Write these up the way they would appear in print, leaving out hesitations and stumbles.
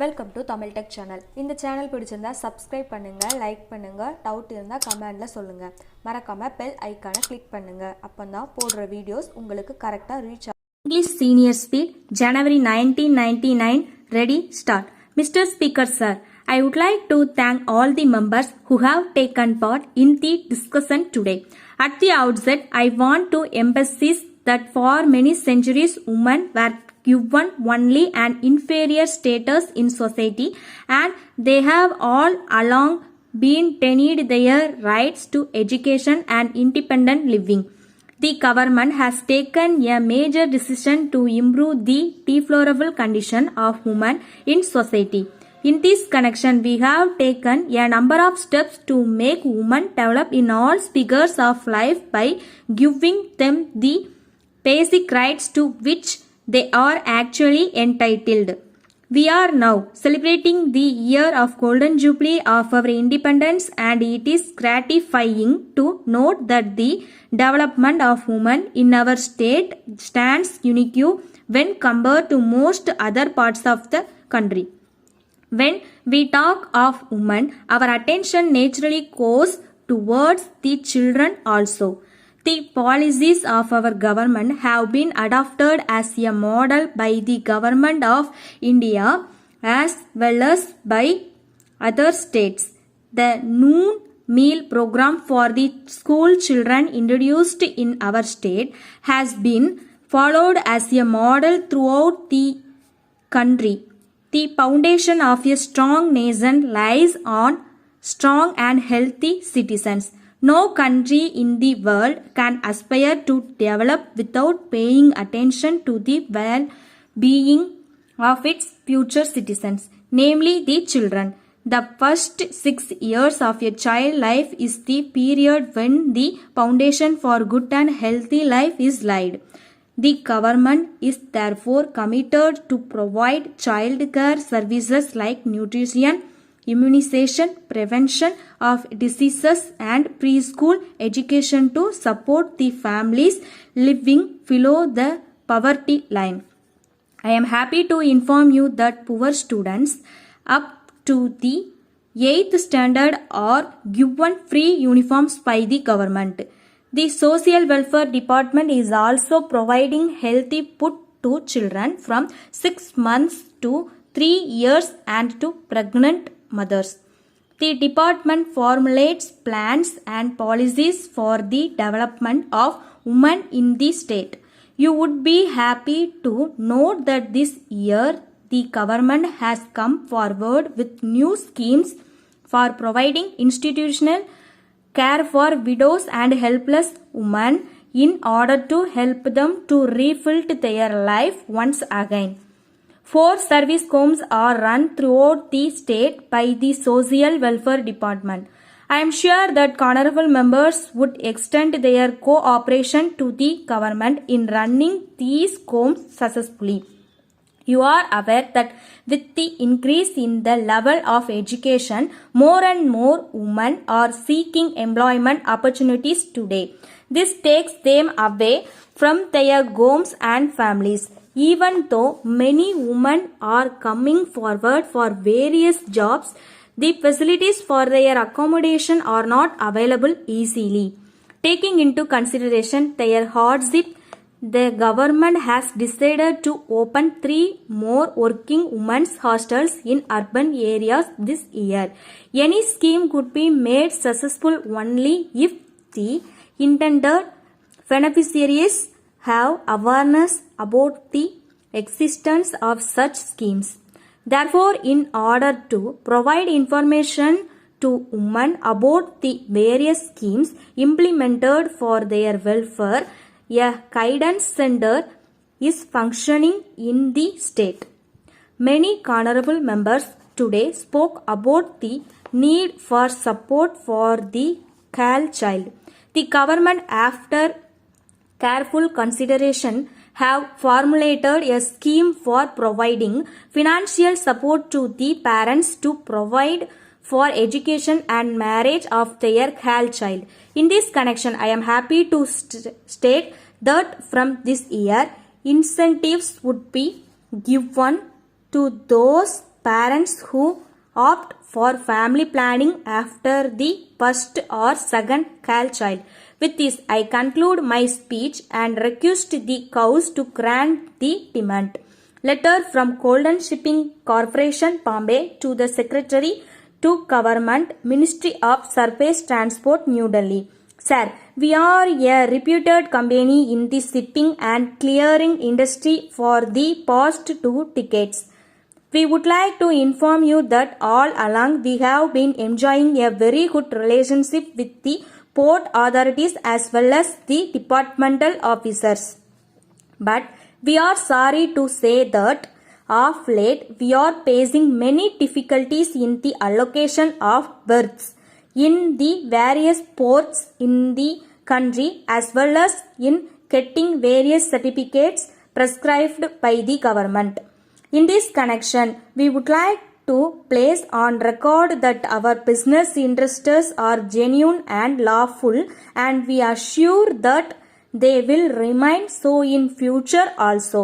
Welcome to Tamil tech channel. இந்த channel பிடிச்சிருந்தா subscribe பண்ணுங்க, லைக் பண்ணுங்க, டவுட் இருந்தால் கமெண்ட்ல சொல்லுங்க. மறக்காம பெல் ஐக்கானை கிளிக் பண்ணுங்க. அப்பதான் போடுற வீடியோஸ் உங்களுக்கு கரெக்டாக ரீச் ஆகும். English Senior Speed, January 1999. Ready, start. Mr. Speaker Sir, I would like to thank all the members who have taken part in the discussion today. At the outset, I want to emphasize that for many centuries, women were given only an inferior status in society, and they have all along been denied their rights to education and independent living. The government has taken a major decision to improve the deplorable condition of women in society. In this connection, we have taken a number of steps to make women develop in all spheres of life by giving them the basic rights to which they are actually entitled. We are now celebrating the year of Golden Jubilee of our independence, and it is gratifying to note that the development of women in our state stands unique when compared to most other parts of the country. When we talk of women, our attention naturally goes towards the children also. The policies of our government have been adopted as a model by the government of India as well as by other states. The noon meal program for the school children introduced in our state has been followed as a model throughout the country. The foundation of a strong nation lies on strong and healthy citizens. No country in the world can aspire to develop without paying attention to the well-being of its future citizens, namely the children. The first 6 years of a child life is the period when the foundation for good and healthy life is laid. The government is therefore committed to provide child care services like nutrition, immunization, prevention of diseases, and preschool education to support the families living below the poverty line. I am happy to inform you that poor students up to the 8th standard are given free uniforms by the government. The Social Welfare Department is also providing healthy food to children from 6 months to 3 years and to pregnant mothers. The department formulates plans and policies for the development of women in the state. You would be happy to note that this year the government has come forward with new schemes for providing institutional care for widows and helpless women in order to help them to rebuild their life once again. 4 service homes are run throughout the state by the Social Welfare Department. I am sure that honorable members would extend their cooperation to the government in running these homes successfully. You are aware that with the increase in the level of education, more and more women are seeking employment opportunities today. This takes them away from their homes and families. Even though many women are coming forward for various jobs, the facilities for their accommodation are not available easily. Taking into consideration their hardship, the government has decided to open 3 more working women's hostels in urban areas this year. Any scheme could be made successful only if the intended beneficiaries have awareness about the existence of such schemes. Therefore, in order to provide information to women about the various schemes implemented for their welfare, a guidance center is functioning in the state. Many honorable members today spoke about the need for support for the girl child. The government, after careful consideration, have formulated a scheme for providing financial support to the parents to provide for education and marriage of their girl child. In this connection, I am happy to state that from this year, incentives would be given to those parents who opt for family planning after the first or second child. With this, I conclude my speech and request the cows to grant the demand. Letter from Golden Shipping Corporation, Bombay, to the Secretary to Government, Ministry of Surface Transport, New Delhi. Sir, we are a reputed company in the shipping and clearing industry for the past 2 decades. We would like to inform you that all along we have been enjoying a very good relationship with the port authorities as well as the departmental officers. But we are sorry to say that of late we are facing many difficulties in the allocation of berths in the various ports in the country as well as in getting various certificates prescribed by the government. In this connection, we would like to place on record that our business interests are genuine and lawful, and we are sure that they will remain so in future also.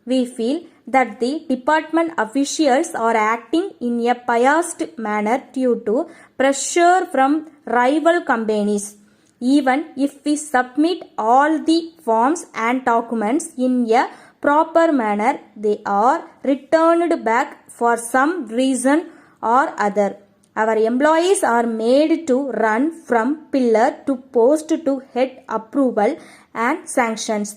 We feel that the department officials are acting in a biased manner due to pressure from rival companies. Even if we submit all the forms and documents in a proper manner, they are returned back for some reason or other. Our employees are made to run from pillar to post to head approval and sanctions.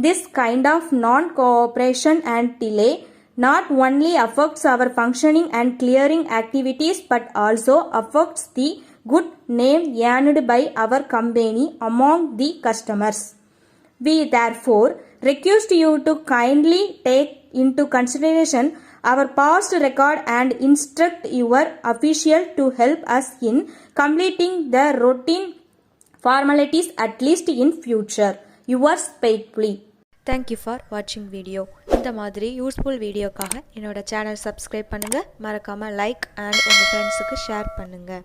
This kind of non-cooperation and delay not only affects our functioning and clearing activities but also affects the good name earned by our company among the customers. We therefore request you to kindly take into consideration our past record and instruct your official to help us in completing the routine formalities at least in future. Yours faithfully. Thank you for வாட்சிங் video. இந்த மாதிரி useful வீடியோக்காக என்னோட channel subscribe பண்ணுங்கள். மறக்காமல் like and உங்கள் ஃப்ரெண்ட்ஸுக்கு share பண்ணுங்கள்.